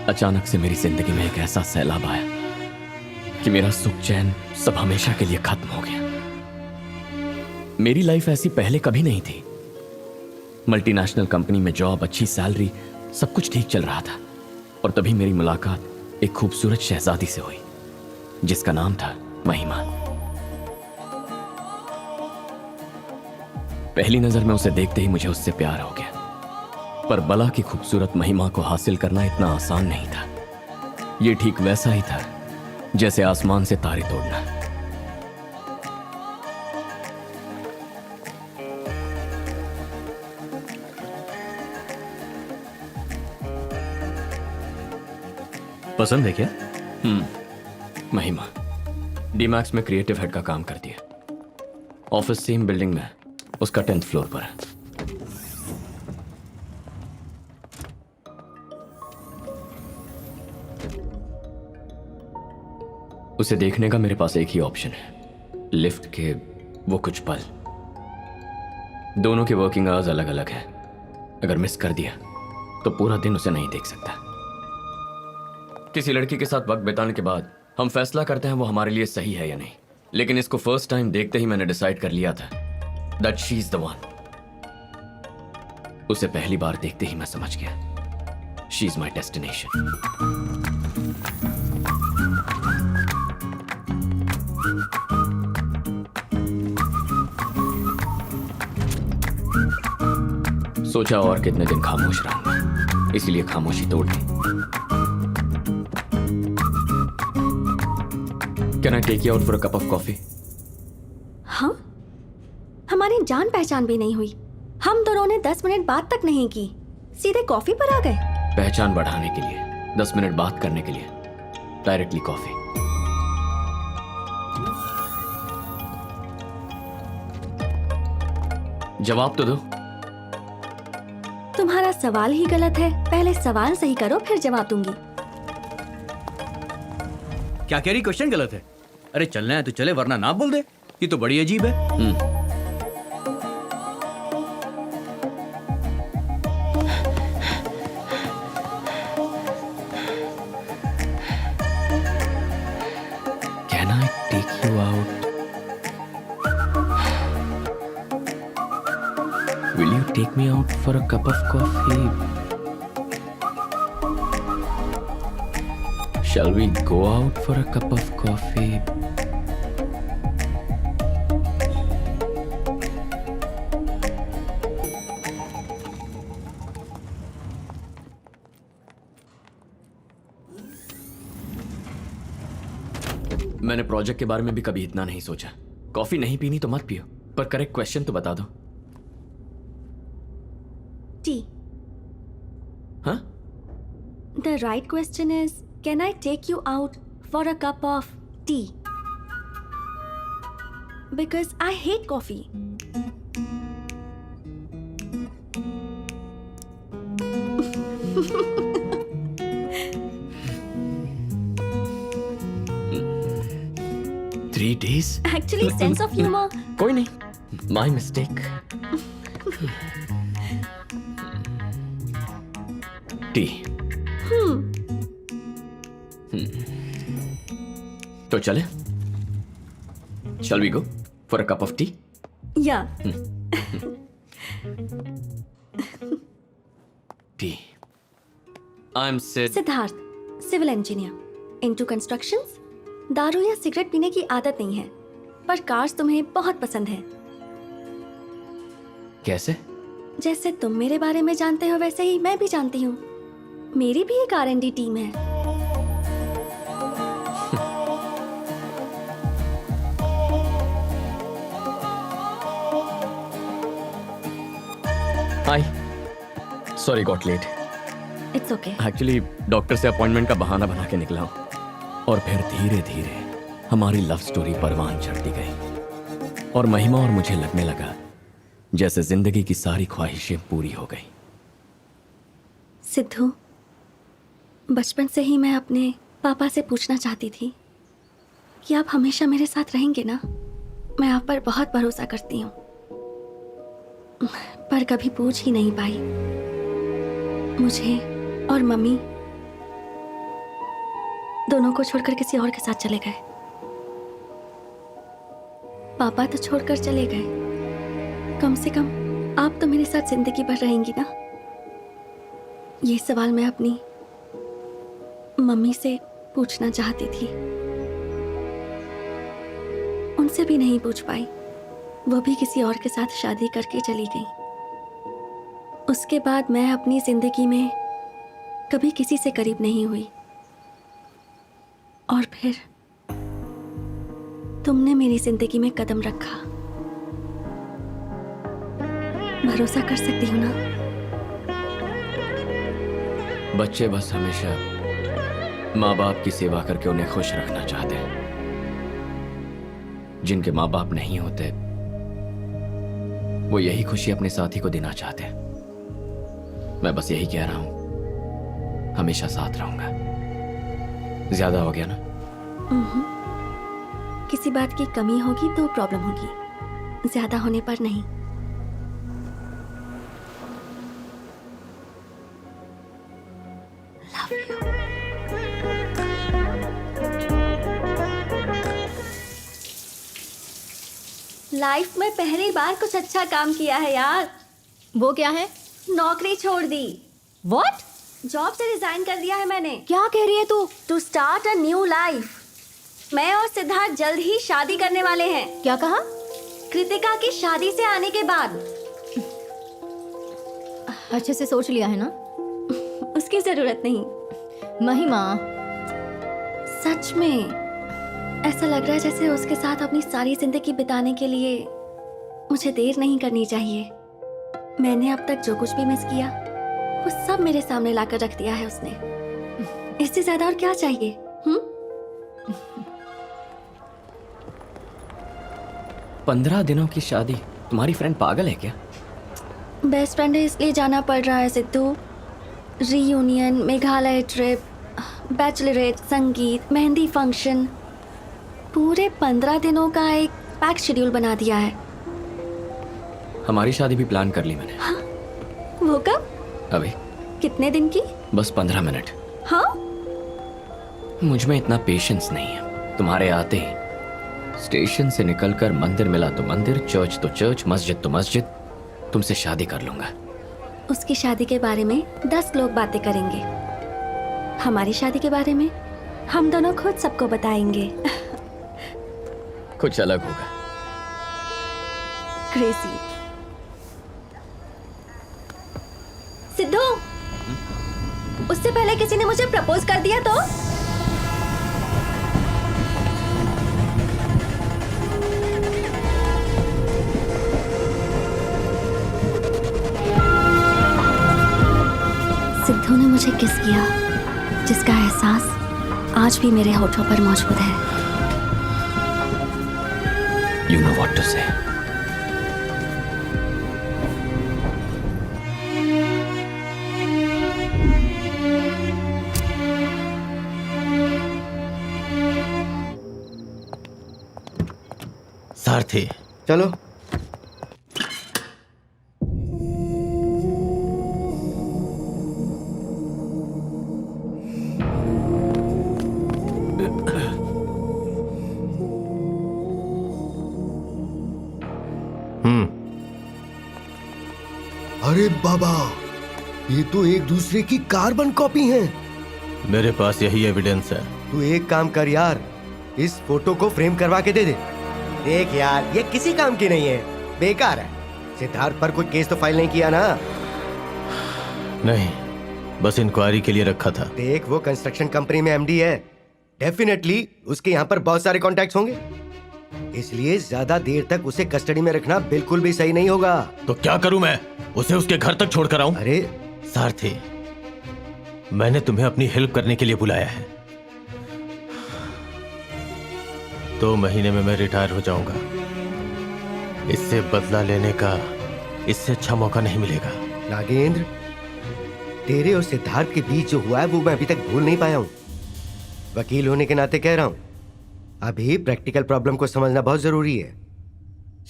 अचानक से मेरी जिंदगी में एक ऐसा सैलाब आया कि मेरा सुख चैन सब हमेशा के लिए खत्म हो गया। मेरी लाइफ ऐसी पहले कभी नहीं थी। मल्टीनेशनल कंपनी में जॉब, अच्छी सैलरी, सब कुछ ठीक चल रहा था। और तभी मेरी मुलाकात एक खूबसूरत शहजादी से हुई जिसका नाम था महिमा। पहली नजर में उसे देखते ही मुझे उससे प्यार हो गया। पर बला की खूबसूरत महिमा को हासिल करना इतना आसान नहीं था। यह ठीक वैसा ही था जैसे आसमान से तारे तोड़ना। पसंद है क्या? महिमा डीमैक्स में क्रिएटिव हेड का काम करती है। ऑफिस सेम बिल्डिंग में, उसका 10th फ्लोर पर है। उसे देखने का मेरे पास एक ही ऑप्शन है, लिफ्ट के वो कुछ पल। दोनों के वर्किंग आवर्स अलग अलग हैं। अगर मिस कर दिया तो पूरा दिन उसे नहीं देख सकता। किसी लड़की के साथ वक्त बिताने के बाद हम फैसला करते हैं वो हमारे लिए सही है या नहीं, लेकिन इसको फर्स्ट टाइम देखते ही मैंने डिसाइड कर लिया था that she is the one. उसे पहली बार देखते ही मैं समझ गया शी इज माई डेस्टिनेशन। सोचा और कितने दिन खामोश रहूंगा, इसीलिए खामोशी तोड़ दी। Can I take you out for a cup of coffee? हाँ, हमारी जान पहचान भी नहीं हुई। हम दोनों ने 10 मिनट बात तक नहीं की, सीधे कॉफी पर आ गए। पहचान बढ़ाने के लिए 10 मिनट बात करने के लिए डायरेक्टली कॉफी। जवाब तो दो। तुम्हारा सवाल ही गलत है। पहले सवाल सही करो, फिर जवाब दूंगी। क्या कह रही? क्वेश्चन गलत है। अरे चलना है तो चले, वरना ना बोल दे। ये तो बड़ी अजीब है। Can I take you out? Will you take me out for a cup of coffee? Shall we go out for a cup of coffee? मैंने प्रोजेक्ट के बारे में भी कभी इतना नहीं सोचा। कॉफी नहीं पीनी तो मत पियो, पर करेक्ट क्वेश्चन तो बता दो। टी। हाँ? The right question is, can I take you out for a cup of tea? Because I hate coffee. Three days? Actually, sense of humor. कोई नहीं, my mistake. टी। तो चले? Shall we go for a cup of tea? Yeah. Tea. I'm Sid. Siddharth, civil engineer, into constructions. दारू या cigarette पीने की आदत नहीं है, पर कार्स तुम्हें बहुत पसंद है। कैसे? जैसे तुम मेरे बारे में जानते हो वैसे ही मैं भी जानती हूँ। मेरी भी एक R&D टीम है। Hi, sorry got late. It's okay. Actually doctor से अपॉइंटमेंट का बहाना बना के निकला हूँ। और फिर धीरे धीरे हमारी लव स्टोरी परवान चढ़ती गई और महिमा और मुझे लगने लगा जैसे जिंदगी की सारी ख्वाहिशें पूरी हो गई। सिद्धू, बचपन से ही मैं अपने पापा से पूछना चाहती थी कि आप हमेशा मेरे साथ रहेंगे ना। मैं आप पर बहुत भरोसा करती हूँ, पर कभी पूछ ही नहीं पाई। मुझे और मम्मी दोनों को छोड़कर किसी और के साथ चले गए। पापा तो छोड़कर चले गए, कम से कम आप तो मेरे साथ जिंदगी भर रहेंगी ना। ये सवाल मैं अपनी मम्मी से पूछना चाहती थी, उनसे भी नहीं पूछ पाई। वो भी किसी और के साथ शादी करके चली गई। उसके बाद मैं अपनी जिंदगी में कभी किसी से करीब नहीं हुई। और फिर तुमने मेरी जिंदगी में कदम रखा। भरोसा कर सकती हूँ ना? बच्चे बस हमेशा माँ बाप की सेवा करके उन्हें खुश रखना चाहते हैं। जिनके माँ बाप नहीं होते वो यही खुशी अपने साथी को देना चाहते हैं। मैं बस यही कह रहा हूं, हमेशा साथ रहूंगा। ज्यादा हो गया ना? किसी बात की कमी होगी तो प्रॉब्लम होगी, ज्यादा होने पर नहीं। Love you. लाइफ में पहली बार कुछ अच्छा काम किया है यार। वो क्या है? नौकरी छोड़ दी। व्हाट? जॉब से रिजाइन कर दिया है मैंने। क्या कह रही है तू? To start a new life. मैं और सिद्धार्थ जल्द ही शादी करने वाले हैं। क्या कहा? कृतिका की शादी से आने के बाद। अच्छे से सोच लिया है ना? उसकी जरूरत नहीं। महिमा, सच में ऐसा लग रहा है जैसे उसके साथ अपनी सारी जिंदगी बिताने के लिए मुझे देर नहीं करनी चाहिए। मैंने अब तक जो कुछ भी मिस किया वो सब मेरे सामने लाकर रख दिया है उसने। इससे ज्यादा और क्या चाहिए? 15 दिनों की शादी? तुम्हारी फ्रेंड पागल है क्या? बेस्ट फ्रेंड है इसलिए जाना पड़ रहा है Sidhu. Reunion, Meghalaya trip, Bachelorette, संगीत, मेहंदी फंक्शन, पूरे 15 दिनों का एक पैक शेड्यूल बना दिया है। हमारी शादी भी प्लान कर ली मैंने। हाँ? वो कब? अभी। कितने दिन की? बस 15 मिनट। हाँ? मुझ में इतना पेशेंस नहीं है। तुम्हारे आते ही स्टेशन से निकलकर मंदिर मिला तो मंदिर, चर्च तो चर्च, मस्जिद तो मस्जिद, तुमसे शादी कर लूंगा। उसकी शादी के बारे में 10 लोग बातें करेंगे। हमारी शादी के बारे में हम दोनों खुद सबको बताएंगे। कुछ अलग होगा। क्रेजी। सिद्धू, उससे पहले किसी ने मुझे प्रपोज कर दिया तो? सिद्धू ने मुझे किस किया, जिसका एहसास आज भी मेरे होठों पर मौजूद है। You know what to say. सारथी, चलो। अरे बाबा, ये तो एक दूसरे की कार्बन कॉपी हैं। मेरे पास यही एविडेंस है। तू एक काम कर यार, इस फोटो को फ्रेम करवा के दे दे। देख यार, ये किसी काम की नहीं है, बेकार है। सिद्धार्थ पर कोई केस तो फाइल नहीं किया ना? नहीं, बस इंक्वायरी के लिए रखा था। देख, वो कंस्ट्रक्शन कंपनी में एमडी है, डेफिनेटली उसके यहाँ पर बहुत सारे कॉन्टैक्ट्स होंगे, इसलिए ज्यादा देर तक उसे कस्टडी में रखना बिल्कुल भी सही नहीं होगा। तो क्या करूं मैं? उसे उसके घर तक छोड़कर आऊं? अरे सारथी, मैंने तुम्हें अपनी हेल्प करने के लिए बुलाया है। 2 महीने में मैं रिटायर हो जाऊंगा। इससे बदला लेने का इससे अच्छा मौका नहीं मिलेगा। नागेंद्र, तेरे और सिद्धार्थ के बीच जो हुआ है वो मैं अभी तक भूल नहीं पाया हूं। वकील होने के नाते कह रहा हूं, अभी प्रैक्टिकल प्रॉब्लम को समझना बहुत जरूरी है।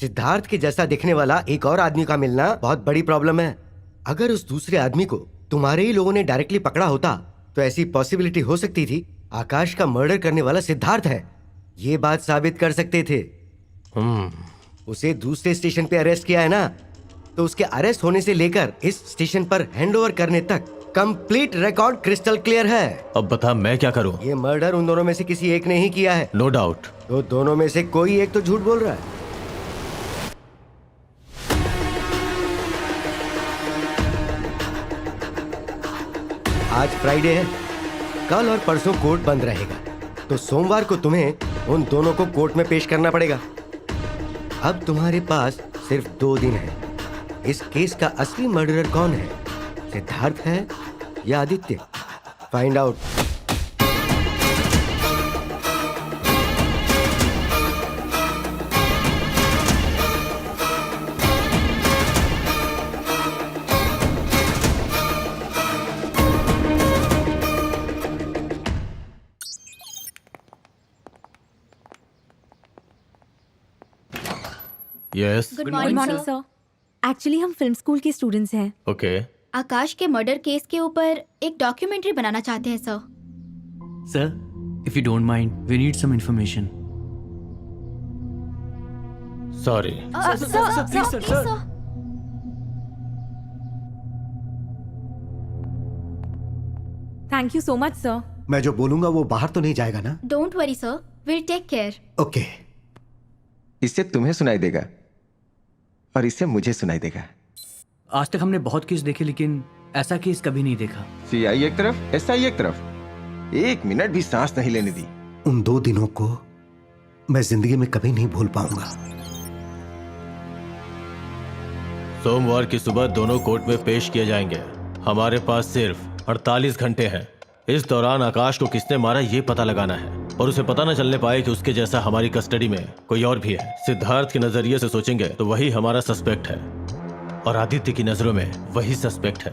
सिद्धार्थ के जैसा दिखने वाला एक और आदमी का मिलना बहुत बड़ी प्रॉब्लम है। अगर उस दूसरे आदमी को तुम्हारे ही लोगों ने डायरेक्टली पकड़ा होता तो ऐसी पॉसिबिलिटी हो सकती थी आकाश का मर्डर करने वाला सिद्धार्थ है, ये बात साबित कर सकते थे। उसे दूसरे स्टेशन पे अरेस्ट किया है ना, तो उसके अरेस्ट होने से लेकर इस स्टेशन पर हैंडओवर करने तक कंप्लीट रिकॉर्ड क्रिस्टल क्लियर है। अब बता मैं क्या करूं? ये मर्डर उन दोनों में से किसी एक ने ही किया है। No doubt. तो दोनों में से कोई एक तो झूठ बोल रहा है। आज फ्राइडे है, कल और परसों कोर्ट बंद रहेगा, तो सोमवार को तुम्हें उन दोनों को कोर्ट में पेश करना पड़ेगा। अब तुम्हारे पास सिर्फ 2 दिन है। इस केस का असली मर्डरर कौन है, सिद्धार्थ है या Aditya? Find out. Yes. Good good morning morning sir. Sir. Actually हम फिल्म स्कूल के स्टूडेंट्स हैं। ओके। आकाश के मर्डर केस के ऊपर एक डॉक्यूमेंट्री बनाना चाहते हैं sir. Sir, if you don't mind, we need some information. Sorry. Thank you so much sir. मैं जो बोलूंगा वो बाहर तो नहीं जाएगा ना? Don't worry sir, will take care. Okay. इससे तुम्हें सुनाई देगा और इससे मुझे सुनाई देगा। आज तक हमने बहुत केस देखे लेकिन ऐसा केस कभी नहीं देखा। सीआई एक तरफ, एसआई एक तरफ, 1 मिनट भी सांस नहीं लेने दी। उन 2 दिनों को मैं जिंदगी में कभी नहीं भूल पाऊंगा। सोमवार की सुबह दोनों कोर्ट में पेश किए जाएंगे। हमारे पास सिर्फ 48 घंटे हैं। इस दौरान आकाश को किसने मारा ये पता लगाना है और उसे पता न चलने पाए कि उसके जैसा हमारी कस्टडी में कोई और भी है। सिद्धार्थ के नजरिए से सोचेंगे तो वही हमारा सस्पेक्ट है और आदित्य की नजरों में वही सस्पेक्ट है।